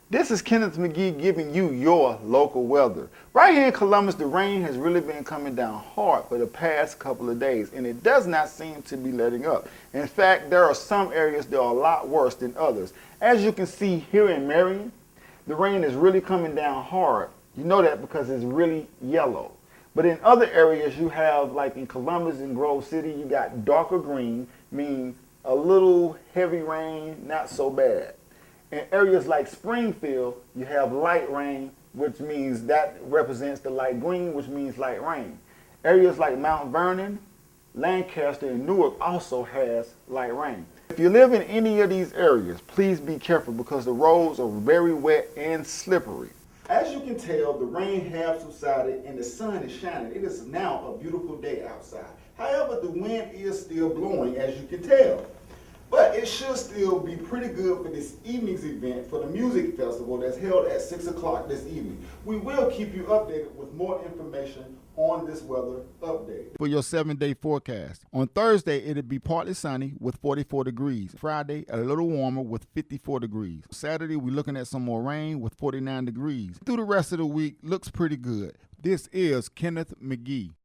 This is Kenneth McGee giving you your local weather. Right here in Columbus, the rain has really been coming down hard for the past couple of days, and it does not seem to be letting up. In fact, there are some areas that are a lot worse than others. As you can see here in Marion, the rain is really coming down hard. You know that because it's really yellow. But in other areas, you have, like in Columbus and Grove City, you got darker green, meaning a little heavy rain, not so bad. In areas like Springfield, you have light rain, which means that represents the light green, which means light rain. Areas like Mount Vernon, Lancaster, and Newark also has light rain. If you live in any of these areas, please be careful because the roads are very wet and slippery. As you can tell, the rain has subsided and the sun is shining. It is now a beautiful day outside. However, the wind is still blowing, as you can tell. But it should still be pretty good for this evening's event for the music festival that's held at 6 o'clock this evening. We will keep you updated with more information on this weather update. For your 7-day forecast. On Thursday, it'll be partly sunny with 44 degrees. Friday, a little warmer with 54 degrees. Saturday, we're looking at some more rain with 49 degrees. Through the rest of the week, looks pretty good. This is Kenneth McGee.